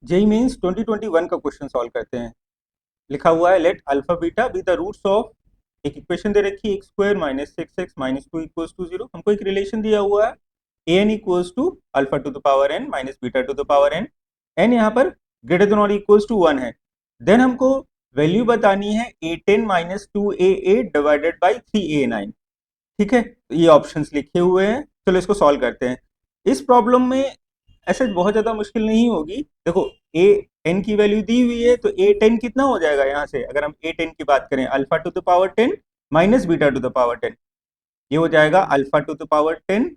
JEE means 2021 का question solve करते हैं। लिखा हुआ है let alpha beta be the roots of, एक इक्वेशन दे रखी है x square minus six x minus two equals to zero. हमको एक रिलेशन दिया हुआ है a n equals to alpha to the power n minus beta to the power n, n यहाँ पर ग्रेटर देन और इक्वल्स टू वन है। Then हमको वैल्यू बतानी है a ten minus two a eight divided by three A nine. ठीक है, तो ये ऑप्शंस लिखे हुए हैं, चलो इसको सॉल्व करते हैं। इस प्रॉब्लम में ऐसे बहुत ज्यादा मुश्किल नहीं होगी। देखो ए टेन की वैल्यू दी हुई है, तो ए टेन कितना हो जाएगा यहाँ से, अगर हम ए टेन की बात करें alpha to the power ten minus beta to the power ten, ये हो जाएगा alpha to the power ten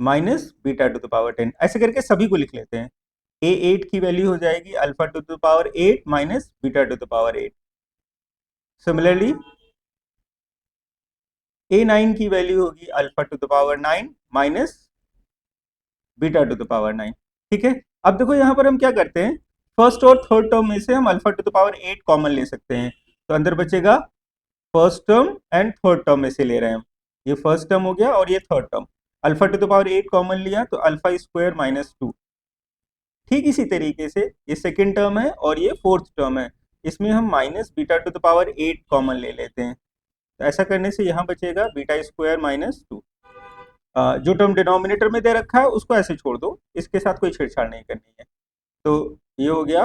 minus beta to the power ten. ऐसे करके सभी को लिख लेते हैं। ए एट की वैल्यू हो जाएगी alpha to the power eight minus beta to the power eight. Similarly A nine की वैल्यू होगी alpha to the power nine minus beta to the power nine. ठीक है, अब देखो यहाँ पर हम क्या करते हैं, फर्स्ट और थर्ड टर्म में से हम alpha to the power eight common ले सकते हैं, तो अंदर बचेगा first term and third term में से ले रहे हैं हम। ये फर्स्ट टर्म हो गया और ये third term. Alpha to the power eight common लिया तो अल्फा स्क्वायर माइनस टू। ठीक इसी तरीके से ये सेकेंड टर्म है और ये फोर्थ टर्म है, इसमें हम minus beta to the power eight common ले लेते हैं। तो ऐसा करने से यहाँ बचेगा बीटा स्क्वायर माइनस टू। जो टर्म डिनोमिनेटर में दे रखा है उसको ऐसे छोड़ दो, इसके साथ कोई छेड़छाड़ नहीं करनी है। तो ये हो गया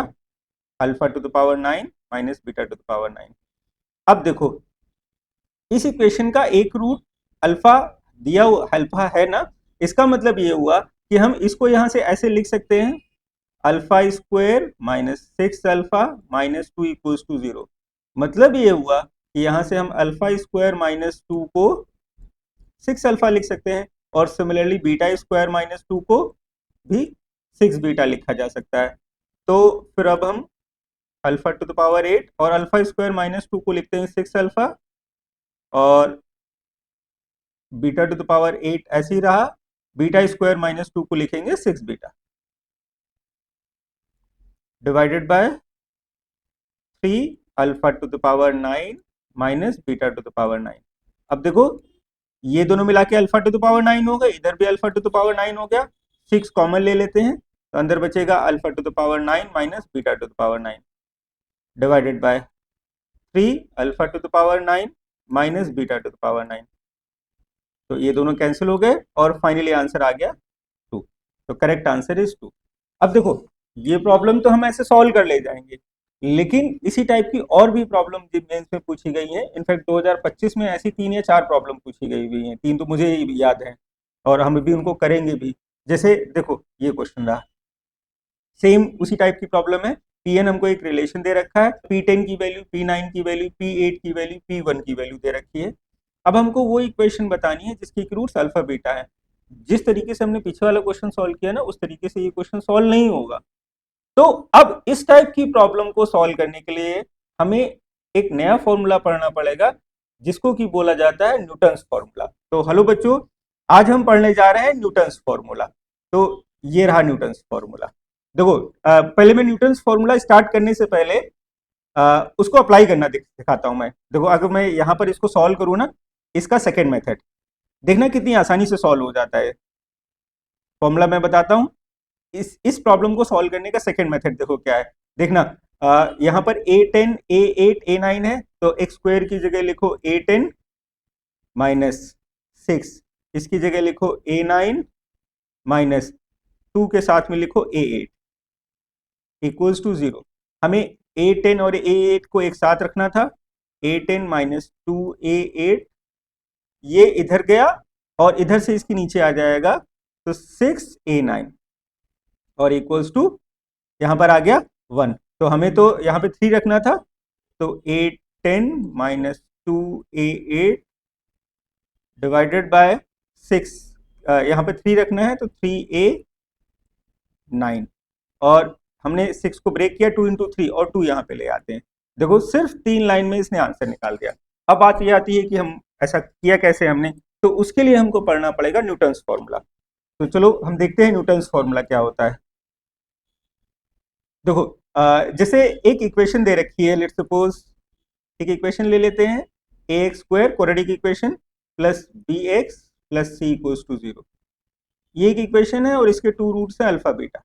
alpha to the power nine minus beta to the power nine. अब देखो इस इक्वेशन का एक रूट अल्फा दिया हुआ अल्फा है ना, इसका मतलब ये हुआ कि हम इसको यहां से ऐसे लिख सकते हैं alpha square minus six alpha minus two equals to zero. मतलब ये हुआ कि यहां से हम अल्फा स्क्वायर माइनस टू को सिक्स अल्फा लिख सकते हैं, और similarly beta square minus two को भी सिक्स बीटा लिखा जा सकता है। तो फिर अब हम alpha to the power eight और अल्फा स्क्वायर माइनस टू को लिखते हैं सिक्स अल्फा, और beta to the power eight ऐसे ही रहा, बीटा स्क्वायर माइनस टू को लिखेंगे six beta divided by three alpha to the power nine minus beta to the power nine. अब देखो ये दोनों मिला के alpha to the power nine हो गए, इधर भी alpha to the power nine हो गया, सिक्स कॉमन ले लेते हैं तो अंदर बचेगा alpha to the power nine minus beta to the power nine divided by three alpha to the power nine minus beta to the power nine. तो ये दोनों कैंसिल हो गए और फाइनली आंसर आ गया टू। तो करेक्ट आंसर इज टू। अब देखो ये प्रॉब्लम तो हम ऐसे सॉल्व कर ले जाएंगे, लेकिन इसी टाइप की और भी प्रॉब्लम मेंस में पूछी गई है। इनफैक्ट 2025 में ऐसी तीन या चार प्रॉब्लम पूछी गई हुई हैं, तीन तो मुझे याद है और हम भी उनको करेंगे भी। जैसे देखो ये क्वेश्चन रहा, सेम उसी टाइप की प्रॉब्लम है। पी एन हमको एक रिलेशन दे रखा है, पी टेन की वैल्यू, पी नाइन की वैल्यू, पी एट की वैल्यू, पी वन की वैल्यू दे रखी है। अब हमको वो इक्वेशन बतानी है जिसकी रूट्स अल्फा बीटा है। जिस तरीके से हमने पीछे वाला क्वेश्चन सॉल्व किया ना, उस तरीके से ये क्वेश्चन सॉल्व नहीं होगा। तो अब इस टाइप की प्रॉब्लम को सॉल्व करने के लिए हमें एक नया फॉर्मूला पढ़ना पड़ेगा, जिसको कि बोला जाता है न्यूटन्स फॉर्मूला। तो हेलो बच्चों, आज हम पढ़ने जा रहे हैं न्यूटन्स फॉर्मूला। तो ये रहा न्यूटन्स फॉर्मूला। देखो पहले मैं न्यूटन्स फॉर्मूला स्टार्ट करने से पहले उसको अप्लाई करना दिखाता हूं मैं। देखो अगर मैं यहाँ पर इसको सॉल्व करूँ ना, इसका सेकेंड मेथड देखना कितनी आसानी से सॉल्व हो जाता है। फॉर्मूला मैं बताता हूँ, इस प्रॉब्लम को सॉल्व करने का सेकेंड मेथड देखो क्या है। देखना यहाँ पर ए टेन ए एट ए नाइन है, तो एक्स स्क्वायर की जगह लिखो ए टेन माइनस सिक्स, इसकी जगह लिखो ए नाइन माइनस टू के साथ में लिखो ए एट इक्वल्स टू जीरो। हमें ए टेन और ए एट को एक साथ रखना था, ए ten minus two a eight ये इधर गया और इधर से इसके नीचे आ जाएगा, तो सिक्स ए नाइन और इक्वल्स टू यहां पर आ गया वन। तो हमें तो यहाँ पे थ्री रखना था, तो a ten minus two a eight divided by six, यहाँ पे थ्री रखना है तो थ्री ए नाइन, और हमने सिक्स को ब्रेक किया टू इंटू थ्री और टू यहाँ पे ले आते हैं। देखो सिर्फ तीन लाइन में इसने आंसर निकाल दिया। अब बात ये आती है कि हम ऐसा किया कैसे हमने, तो उसके लिए हमको पढ़ना पड़ेगा न्यूटन्स फॉर्मूला। तो चलो हम देखते हैं न्यूटन्स फॉर्मूला क्या होता है। देखो जैसे एक इक्वेशन दे रखी है, लेट्स सपोज एक इक्वेशन ले लेते हैं, a x square quadratic equation plus b x plus c equals to zero. ये एक इक्वेशन है और इसके टू रूट्स है अल्फा बीटा।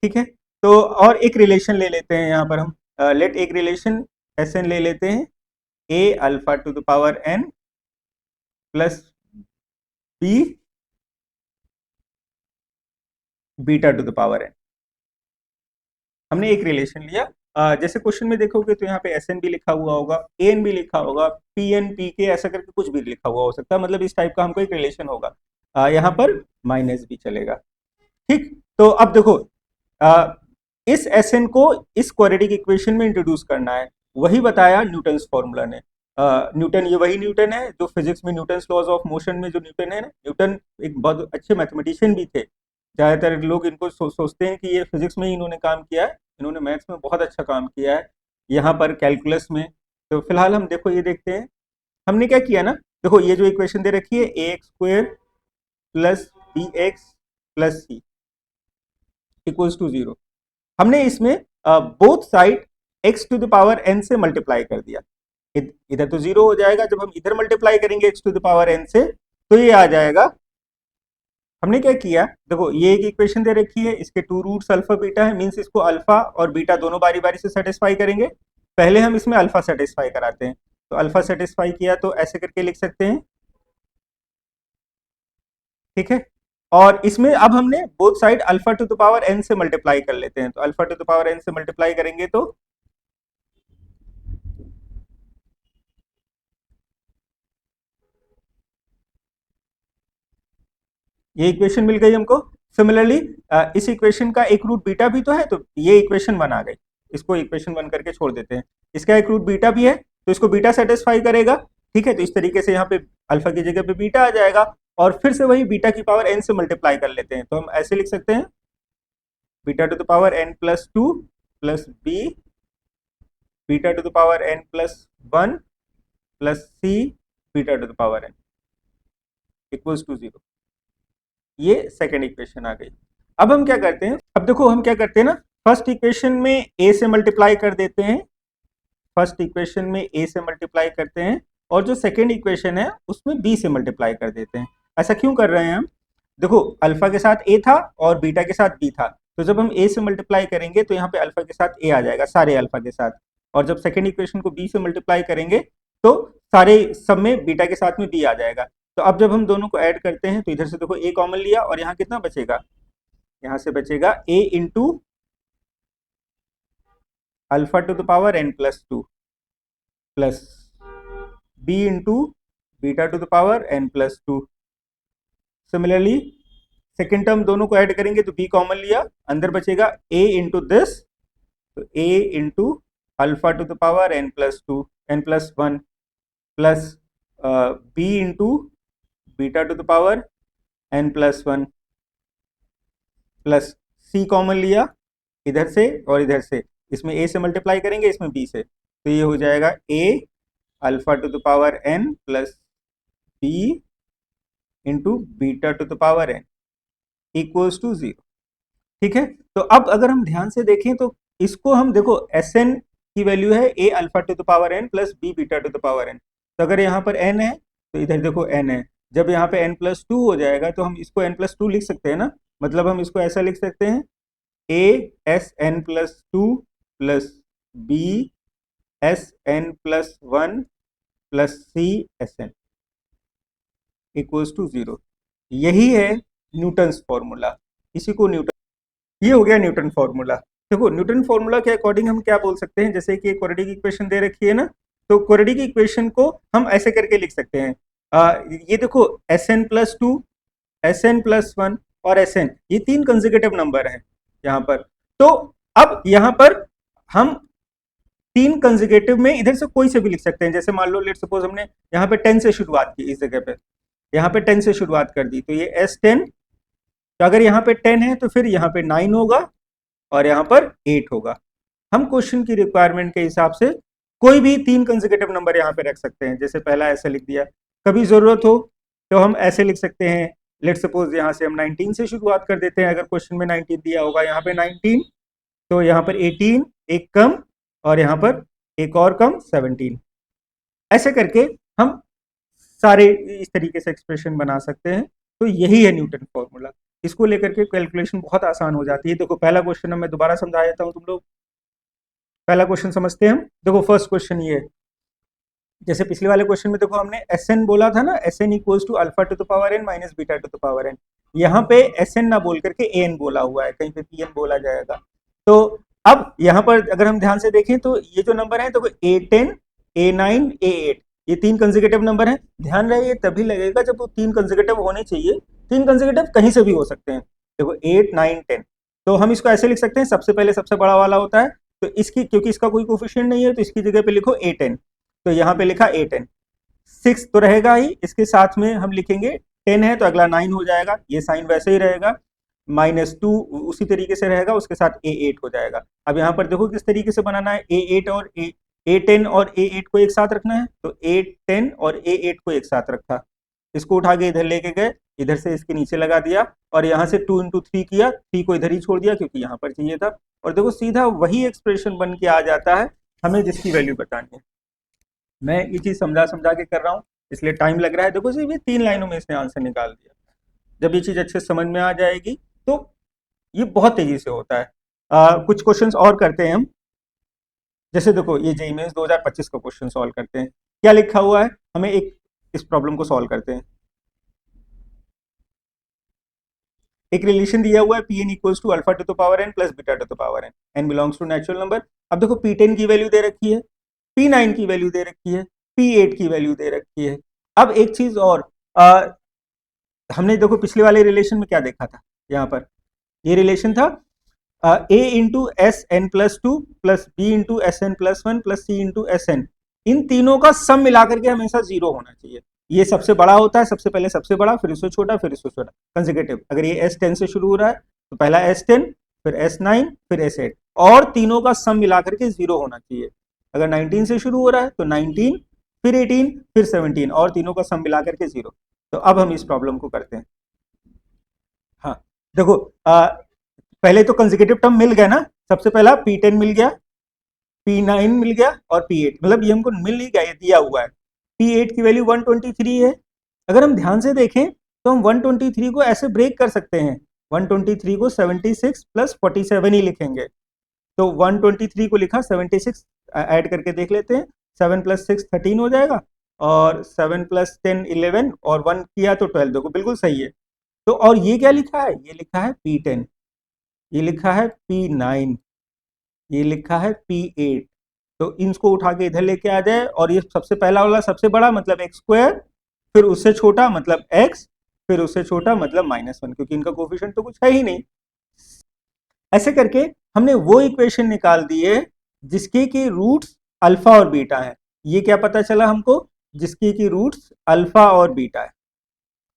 ठीक है, तो और एक रिलेशन ले लेते हैं यहाँ पर हम, लेट एक रिलेशन एस एन ले लेते हैं, A alpha to the power N plus B beta to the power N. हमने एक रिलेशन लिया, जैसे क्वेश्चन में देखोगे तो यहाँ पे एस एन भी लिखा हुआ होगा, ए एन भी लिखा होगा, पी एन पी के ऐसा करके कुछ भी लिखा हुआ हो सकता है, मतलब इस टाइप का हमको एक रिलेशन होगा, यहाँ पर माइनस भी चलेगा। ठीक, तो अब देखो इस एस एन को इस क्वाड्रेटिक इक्वेशन में इंट्रोड्यूस करना है, वही बताया न्यूटन्स फॉर्मूला ने। न्यूटन, ये वही न्यूटन है जो फिजिक्स में न्यूटन्स लॉज ऑफ मोशन में जो न्यूटन है ना, न्यूटन एक बहुत अच्छे मैथमेटिशियन भी थे। ज्यादातर लोग इनको सोचते हैं कि ये फिजिक्स में ही इन्होंने काम किया है, इन्होंने मैथ्स में बहुत अच्छा काम किया है, यहाँ पर कैलकुलस में। तो फिलहाल हम देखो ये देखते हैं हमने क्या किया ना, देखो ये जो इक्वेशन दे रखी है a x square plus b x plus c equals to 0, हमने इसमें both side x to the power n से मल्टीप्लाई कर दिया। इधर तो 0 हो जाएगा, जब हम इधर मल्टीप्लाई करेंगे x to the power n से तो ये आ जाएगा। हमने क्या किया, देखो ये एक इक्वेशन दे रखी है, इसके टू रूट्स अल्फा बीटा है, मींस इसको अल्फा और बीटा दोनों बारी बारी से सेटिस्फाई करेंगे। पहले हम इसमें अल्फा सेटिस्फाई कराते हैं, तो अल्फा सेटिस्फाई किया तो ऐसे करके लिख सकते हैं, ठीक है। और इसमें अब हमने both side alpha to the power n से मल्टीप्लाई कर लेते हैं, तो alpha to the power n से मल्टीप्लाई करेंगे तो ये इक्वेशन मिल गई हमको। सिमिलरली इस इक्वेशन का एक रूट बीटा भी तो है, तो ये इक्वेशन 1 आ गई, इसको इक्वेशन 1 करके छोड़ देते हैं। इसका एक रूट बीटा भी है तो इसको बीटा सेटिस्फाई करेगा, ठीक है। तो इस तरीके से यहाँ पे अल्फा की जगह पे बीटा आ जाएगा, और फिर से वही बीटा की पावर n से मल्टीप्लाई कर लेते हैं, तो हम ऐसे लिख सकते हैं beta to the power n plus 2 plus B beta to the power n plus 1 plus C beta to the power n equals to 0। ये सेकेंड इक्वेशन आ गई। अब हम क्या करते हैं, अब देखो हम क्या करते हैं ना, फर्स्ट इक्वेशन में a से मल्टीप्लाई कर देते हैं, फर्स्ट इक्वेशन में a से मल्टीप्लाई करते हैं, और जो सेकेंड इक्वेशन है उसमें b से मल्टीप्लाई कर देते हैं। ऐसा क्यों कर रहे हैं हम, देखो अल्फा के साथ a था और बीटा के साथ b था, तो जब हम a से मल्टीप्लाई करेंगे तो यहाँ पे अल्फा के साथ a आ जाएगा, सारे अल्फा के साथ, और जब सेकेंड इक्वेशन को b से मल्टीप्लाई करेंगे तो सारे सब में बीटा के साथ में b आ जाएगा। तो अब जब हम दोनों को ऐड करते हैं तो इधर से देखो a कॉमन लिया, और यहाँ कितना बचेगा, यहाँ से बचेगा a into alpha to the power n plus 2 plus b into beta to the power n plus 2। Similarly second term दोनों को ऐड करेंगे तो b कॉमन लिया, अंदर बचेगा a इंटू दिस, तो a into alpha to the power n plus 2 n plus 1 plus b into beta to the power n plus 1 plus c common लिया इधर से और इधर से, इसमें a से मल्टीप्लाई करेंगे, इसमें b से, तो ये हो जाएगा a alpha to the power n plus b into beta to the power n equals to 0, ठीक है। तो अब अगर हम ध्यान से देखें तो इसको हम देखो एस एन की वैल्यू है a alpha to the power n plus b beta to the power n, तो अगर यहाँ पर n है तो इधर देखो n है, जब यहाँ पे n प्लस 2 हो जाएगा तो हम इसको n प्लस 2 लिख सकते हैं ना, मतलब हम इसको ऐसा लिख सकते हैं a S N plus 2 plus b S N plus 1 plus c S N equals to 0। यही है न्यूटन्स फॉर्मूला, इसी को न्यूटन, ये हो गया न्यूटन फॉर्मूला। देखो न्यूटन फॉर्मूला के अकॉर्डिंग हम क्या बोल सकते हैं, जैसे कि क्वाड्रेटिक इक्वेशन दे रखी है ना, तो क्वाड्रेटिक इक्वेशन को हम ऐसे करके लिख सकते हैं, ये देखो S N plus 2 S N plus 1 और एस एन, ये 3 कंसेक्यूटिव नंबर हैं यहाँ पर। तो अब यहाँ पर हम 3 कंसेक्यूटिव में इधर से कोई से भी लिख सकते हैं, जैसे मान लो लेट सपोज हमने यहाँ पे 10 से शुरुआत की, इस जगह पे यहाँ पे 10 से शुरुआत कर दी, तो ये S10, तो अगर यहाँ पे 10 है तो फिर यहाँ पे 9 होगा और यहाँ पर 8 होगा। हम क्वेश्चन की रिक्वायरमेंट के हिसाब से कोई भी 3 कंसेक्यूटिव नंबर यहाँ पे रख सकते हैं, जैसे पहला ऐसे लिख दिया, कभी जरूरत हो तो हम ऐसे लिख सकते हैं, लेट सपोज यहाँ से हम 19 से शुरुआत कर देते हैं, अगर क्वेश्चन में 19 दिया होगा, यहाँ पे 19, तो यहाँ पर 18 एक कम और यहाँ पर एक और कम 17, ऐसे करके हम सारे इस तरीके से एक्सप्रेशन बना सकते हैं। तो यही है न्यूटन फॉर्मूला। इसको लेकर के कैलकुलेशन बहुत आसान हो जाती है। देखो पहला क्वेश्चन मैं दोबारा समझा देता हूँ, तुम लोग पहला क्वेश्चन समझते हैं हम। देखो फर्स्ट क्वेश्चन ये, जैसे पिछले वाले क्वेश्चन में देखो हमने Sn बोला था ना, Sn equals to alpha to the power n minus beta to the power n। यहाँ पे Sn ना बोल करके An बोला हुआ है, कहीं पे Pn बोला जाएगा। तो अब यहाँ पर अगर हम ध्यान से देखें तो ये जो नंबर है तो A10, A9, A8 ये तीन कंसेक्यूटिव नंबर है। ध्यान रहे ये तभी लगेगा जब वो तीन कंसेक्यूटिव होने चाहिए। तीन कंसेक्यूटिव कहीं से भी हो सकते हैं। देखो 8, 9, 10, तो हम इसको ऐसे लिख सकते हैं, सबसे पहले सबसे बड़ा वाला होता है, तो इसकी क्योंकि इसका कोई कोफिशिएंट नहीं है तो इसकी जगह पे लिखो A10, तो यहाँ पे लिखा A10। 6 तो रहेगा ही, इसके साथ में हम लिखेंगे 10 है तो अगला 9 हो जाएगा, ये साइन वैसे ही रहेगा। -2 उसी तरीके से रहेगा, उसके साथ A8 हो जाएगा। अब यहाँ पर देखो किस तरीके से बनाना है, A8 और A10 और A8 को एक साथ रखना है, तो A10 और A8 को एक साथ रखा, इसको उठा के इधर लेके गए, इधर से इसके नीचे लगा दिया और यहाँ से 2 into 3 किया, 3 को इधर ही छोड़ दिया क्योंकि यहाँ पर चाहिए था, और देखो सीधा वही एक्सप्रेशन बन के आ जाता है हमें जिसकी वैल्यू बतानी है। मैं ये चीज समझा समझा के कर रहा हूँ इसलिए टाइम लग रहा है। देखो सिर्फ ये 3 लाइनों में इसने आंसर निकाल दिया। जब ये चीज अच्छे से समझ में आ जाएगी तो ये बहुत तेजी से होता है। कुछ क्वेश्चंस और करते हैं हम। जैसे देखो ये जेईई मेंस 2025 का क्वेश्चन सॉल्व करते हैं। क्या लिखा हुआ है, हमें एक इस प्रॉब्लम को सॉल्व करते हैं। एक रिलेशन दिया हुआ है Pn equals to alpha to the power n plus beta to the power n, n belongs to natural number. अब देखो P10 की वैल्यू दे रखी है, P9 की वैल्यू दे रखी है, P8 की वैल्यू दे रखी है। अब एक चीज और, हमने देखो पिछले वाले रिलेशन में क्या देखा था, यहाँ पर ये रिलेशन था a into S N plus two plus b into S N plus one plus c into S n, इन तीनों का सम मिलाकर के हमेशा 0 होना चाहिए। ये सबसे बड़ा होता है, सबसे पहले सबसे बड़ा, फिर उससे छोटा, फिर उससे छोटा कंसेक्यूटिव। अगर ये S10 से शुरू हो रहा है तो पहला S10, फिर S9, फिर S8, और तीनों का सम मिलाकर के 0 होना चाहिए। अगर 19 से शुरू हो रहा है तो 19, फिर 18, फिर 17, और तीनों का सम मिलाकर के 0। तो अब हम इस प्रॉब्लम को करते हैं। हाँ देखो पहले तो कंसेक्यूटिव टर्म मिल गया ना, सबसे पहला P10 मिल गया, P9 मिल गया और P8, मतलब ये हमको मिल ही गया, ये दिया हुआ है। P8 की वैल्यू 123 है। अगर हम ध्यान से देखें तो हम 123 को ऐसे ब्रेक कर सकते हैं, 123 को 76 प्लस 47 ही लिखेंगे। तो 123 को लिखा, 76 ऐड करके देख लेते हैं, 7 प्लस 6 13 हो जाएगा, और 7 प्लस 10 11, और 1 किया तो 12। देखो बिल्कुल सही है। तो और ये क्या लिखा है, ये लिखा है P10, ये लिखा है P9, ये लिखा है P8। तो इनको उठा के इधर लेके आ जाए, और ये सबसे पहला वाला सबसे बड़ा मतलब x स्क्वायर, फिर उससे छोटा मतलब x, फिर उससे छोटा मतलब -1, क्योंकि इनका कोफिशिएंट तो कुछ है ही नहीं। ऐसे करके हमने वो इक्वेशन निकाल दी है जिसके की रूट्स अल्फा और बीटा है। ये क्या पता चला हमको, जिसकी की रूट्स अल्फा और बीटा है।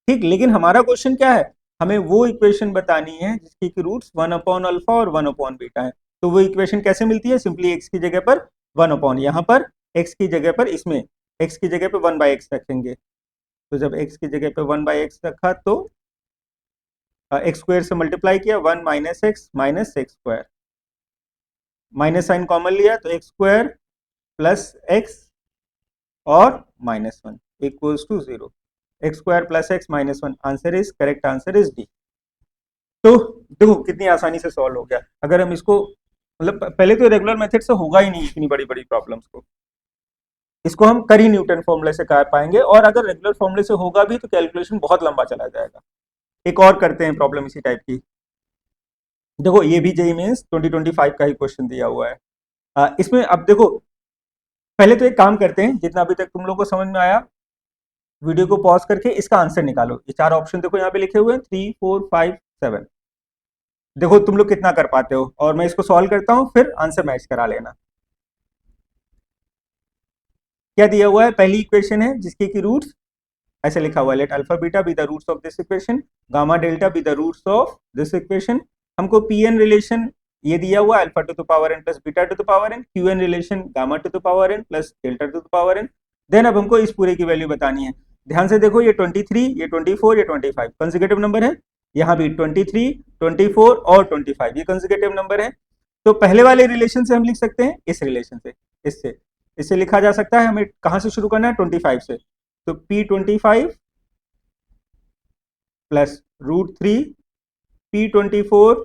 ठीक, लेकिन हमारा क्वेश्चन क्या है, हमें वो इक्वेशन बतानी है जिसकी की रूट्स 1 अपॉन अल्फा और 1 अपॉन बीटा है। तो वो इक्वेशन कैसे मिलती है, सिंपली x की जगह पर 1 अपॉन, यहाँ पर x की जगह पर, इसमें x की जगह पे 1/x रखेंगे। तो जब x की जगह पे 1/x रखा तो x स्क्वायर से मल्टीप्लाई किया, 1 minus x minus x square, minus sign common लिया तो x स्क्वायर प्लस एक्स और -1 equals to 0। X square plus x -1, answer is correct, answer is D. तो देखो कितनी आसानी से सॉल्व हो गया। अगर हम इसको, मतलब पहले तो रेगुलर मेथड से होगा ही नहीं इतनी बड़ी बड़ी प्रॉब्लम्स को, इसको हम करी न्यूटन फॉर्मूले से कर पाएंगे, और अगर रेगुलर फॉर्मूले से होगा भी तो कैलकुलेशन बहुत लंबा चला जाएगा। एक और करते हैं प्रॉब्लम इसी टाइप की। देखो ये भी जेईई मेंस 2025 का ही क्वेश्चन दिया हुआ है। इसमें अब देखो पहले तो एक काम करते हैं, जितना अभी तक तुम लोग को समझ में आया वीडियो को पॉज करके इसका आंसर निकालो। ये 4 ऑप्शन देखो यहाँ पे लिखे हुए हैं, 3 4 5 7। देखो तुम लोग कितना कर पाते हो, और मैं इसको सॉल्व करता हूं फिर आंसर मैच करा लेना। क्या दिया हुआ है, पहली इक्वेशन है जिसकी की रूट्स ऐसे लिखा हुआ है, let alpha beta be the roots of this equation, gamma delta be the roots of this equation. हमको Pn रिलेशन ये दिया हुआ alpha to the power n plus beta to the power n, Qn relation gamma to the power n plus delta to the power n। Then अब हमको इस पूरे की value बतानी है। ध्यान से देखो ये 23, ये 24, ये 25 कंसेक्यूटिव नंबर है, यहाँ भी 23, 24 और 25 ये कंसेक्यूटिव नंबर है। तो पहले वाले रिलेशन से हम लिख सकते हैं इस रिलेशन से, इससे लिखा जा सकता है। हमें कहां से शुरू करना है, 25 से, तो P25 प्लस √3 P24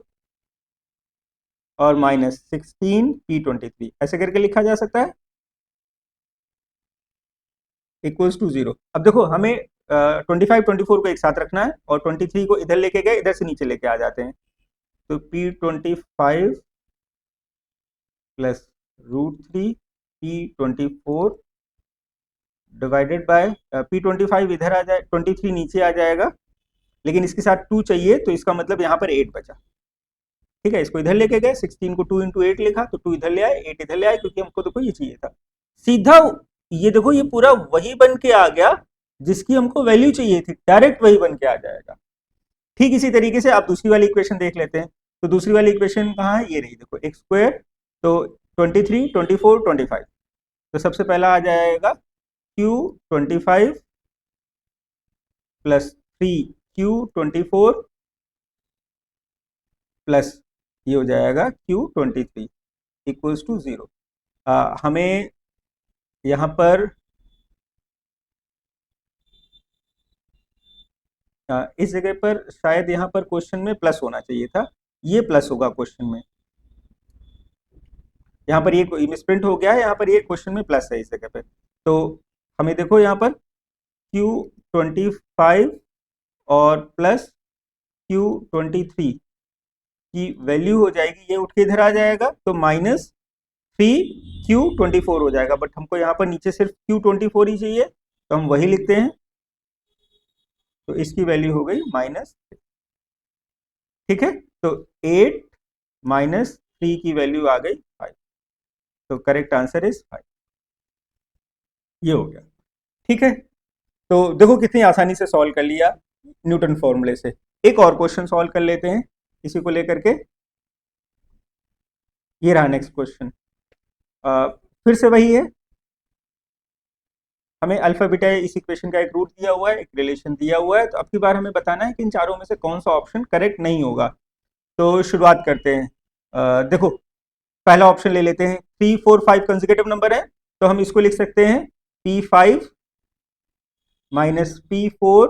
और माइनस 16 P23, ऐसे करके लिखा जा सकता है, इक्वल्स टू 0। अब देखो हमें 25 24 को एक साथ रखना है और 23 को इधर लेके गए, इधर से नीचे लेके आ जाते हैं, तो P25 plus √3 P24 divided by P25 इधर आ जाए, 23 नीचे आ जाएगा, लेकिन इसके साथ 2 चाहिए, तो इसका मतलब यहाँ पर 8 बचा। ठीक है, इसको इधर लेके गए, 16 को 2 इंटू 8 लिखा, तो 2 इधर ले आए, 8 इधर ले आए, क्योंकि हमको देखो ये चाहिए था सीधा। ये देखो ये पूरा वही बन के आ गया जिसकी हमको वैल्यू चाहिए थी, डायरेक्ट वही बन के आ जाएगा। ठीक इसी तरीके से आप दूसरी वाली इक्वेशन देख लेते हैं। तो दूसरी वाली इक्वेशन कहाँ है, ये रही, देखो एक्स स्क्वायर, तो 23 24 25, तो सबसे पहला आ जाएगा Q25 प्लस 3Q24 प्लस ये हो जाएगा Q23 इक्वल्स टू 0। हमें यहाँ पर इस जगह पर शायद यहाँ पर क्वेश्चन में प्लस होना चाहिए था, ये प्लस होगा क्वेश्चन में, यहाँ पर ये मिसप्रिंट हो गया है, यहाँ पर ये क्वेश्चन में प्लस है इस जगह पे। तो हमें देखो यहाँ पर Q25 और प्लस Q23 की वैल्यू हो जाएगी, ये उठ के इधर आ जाएगा, तो माइनस 3Q24 हो जाएगा, बट हमको यहाँ पर नीचे सिर्फ Q24 ही चाहिए, तो हम वही लिखते हैं, तो इसकी वैल्यू हो गई माइनस। ठीक है, तो 8 माइनस 3 की वैल्यू आ गई 5, तो करेक्ट आंसर इज 5। ये हो गया। ठीक है, तो देखो कितनी आसानी से सॉल्व कर लिया न्यूटन फॉर्मूले से। एक और क्वेश्चन सॉल्व कर लेते हैं इसी को लेकर के। ये रहा नेक्स्ट क्वेश्चन, फिर से वही है, हमें अल्फा बीटा इस इक्वेशन का एक रूट दिया हुआ है, एक रिलेशन दिया हुआ है, तो अब की बार हमें बताना है कि इन चारों में से कौन सा ऑप्शन करेक्ट नहीं होगा। तो शुरुआत करते हैं। देखो पहला ऑप्शन ले लेते हैं, 3 4 5 कंसेक्यूटिव नंबर है, तो हम इसको लिख सकते हैं P5 minus P4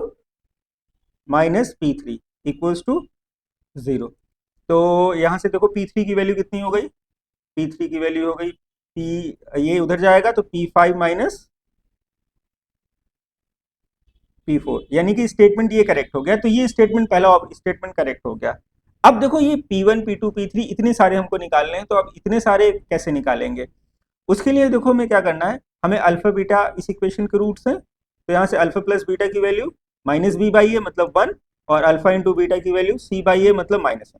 minus P3 equals to 0। तो यहां से देखो P3 की वैल्यू कितनी हो गई, P3 की वैल्यू हो गई ये उधर जाएगा, तो P5 माइनस P4, यानी कि स्टेटमेंट ये करेक्ट हो गया, तो ये स्टेटमेंट पहला स्टेटमेंट करेक्ट हो गया। अब देखो ये P1 P2 P3 इतने सारे हमको निकालने हैं, तो अब इतने सारे कैसे निकालेंगे, उसके लिए देखो हमें क्या करना है, हमें अल्फा बीटा इस इक्वेशन के रूट्स हैं, तो यहाँ से अल्फा प्लस बीटा की वैल्यू माइनस बी बाई ए मतलब 1, और अल्फा इंटू बीटा की वैल्यू सी बाई ए मतलब -1।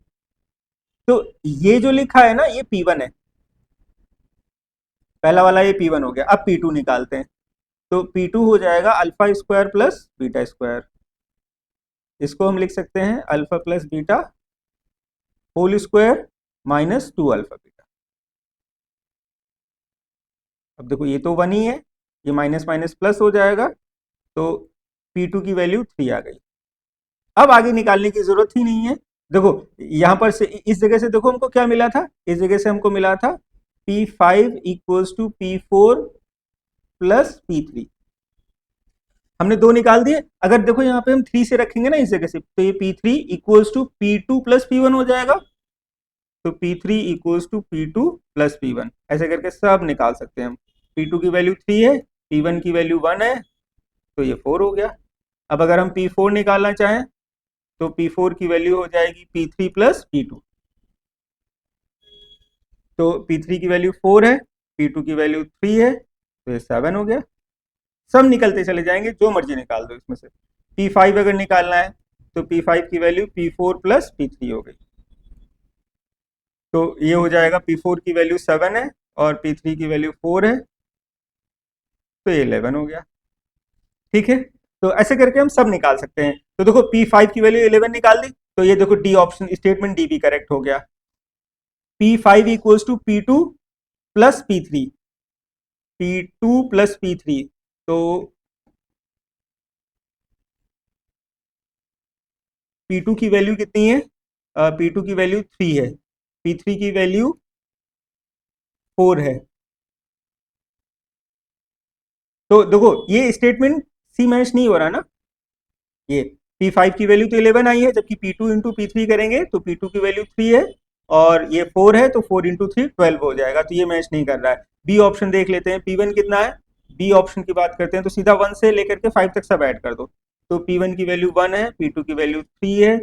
तो ये जो लिखा है ना ये P1 है, पहला वाला ये P1 हो गया। अब P2 निकालते हैं, तो P2 हो जाएगा alpha square plus beta square, इसको हम लिख सकते हैं alpha plus beta whole square minus 2 alpha beta. अब देखो ये तो 1 ही है, ये माइनस माइनस प्लस हो जाएगा, तो P2 की वैल्यू 3 आ गई। अब आगे निकालने की जरूरत ही नहीं है। देखो यहां पर से इस जगह से देखो हमको क्या मिला था, इस जगह से हमको मिला था P5 equals to P4 plus P3, हमने 2 निकाल दिए। अगर देखो यहाँ पे हम 3 से रखेंगे ना इस जगह से, तो ये P3 equals to P2 plus P1 हो जाएगा, तो P3 equals to P2 plus P1, ऐसे करके सब निकाल सकते हैं हम। P2 की वैल्यू 3 है, P1 की वैल्यू 1 है, तो ये 4 हो गया। अब अगर हम P4 निकालना चाहें, तो P4 की वैल्यू हो जाएगी P3 प्लस P2, तो P3 की वैल्यू 4 है, P2 की वैल्यू 3 है, तो ये 7 हो गया। सब निकलते चले जाएंगे, जो मर्जी निकाल दो इसमें से। P5 अगर निकालना है, तो P5 की वैल्यू P4 प्लस P3 हो गई, तो ये हो जाएगा P4 की वैल्यू 7 है और P3 की वैल्यू 4 है, तो ये 11 हो गया। ठीक है, तो ऐसे करके हम सब निकाल सकते हैं। तो देखो P5 की वैल्यू 11 निकाल दी, तो ये देखो डी ऑप्शन स्टेटमेंट डी भी करेक्ट हो गया। P5 equals to P2 plus P3, P2 plus P3, तो P2 की वैल्यू कितनी है, P2 की वैल्यू 3 है, P3 की वैल्यू 4 है। तो देखो ये स्टेटमेंट सी मैच नहीं हो रहा ना, ये P5 की वैल्यू तो 11 आई है, जबकि P2 इंटू P3 करेंगे तो P2 की वैल्यू 3 है और ये 4 है, तो 4 इंटू 3 12 हो जाएगा, तो ये मैच नहीं कर रहा है। बी ऑप्शन देख लेते हैं, P1 कितना है। बी ऑप्शन की बात करते हैं तो सीधा 1 से लेकर के 5 तक सब ऐड कर दो, तो P1 की वैल्यू 1 है, P2 की वैल्यू 3 है,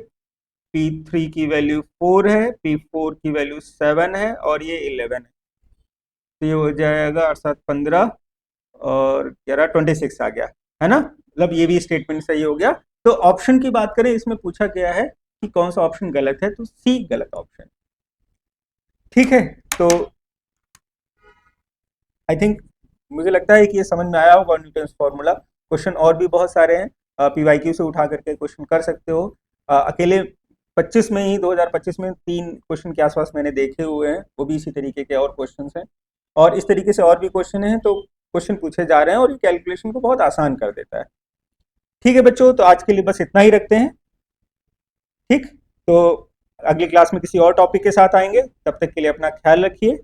P3 की वैल्यू 4 है, P4 की वैल्यू 7 है और ये 11 है, तो ये हो जाएगा 8 7 15 और 11 26 आ गया, है ना। मतलब ये भी स्टेटमेंट सही हो गया। तो ऑप्शन की बात करें, इसमें पूछा गया है कि कौन सा ऑप्शन गलत है, तो सी गलत ऑप्शन। ठीक है, तो आई थिंक मुझे लगता है कि ये समझ में आया होगा न्यूटन्स फॉर्मूला। क्वेश्चन और भी बहुत सारे हैं, पीवाईक्यू से उठा करके क्वेश्चन कर सकते हो। अकेले 25 में ही 2025 में 3 क्वेश्चन के आसपास मैंने देखे हुए हैं, वो भी इसी तरीके के और क्वेश्चन हैं, और इस तरीके से और भी क्वेश्चन हैं, तो क्वेश्चन पूछे जा रहे हैं और ये कैलकुलेशन को बहुत आसान कर देता है। ठीक है बच्चों, तो आज के लिए बस इतना ही रखते हैं। ठीक, तो अगली क्लास में किसी और टॉपिक के साथ आएंगे, तब तक के लिए अपना ख्याल रखिए।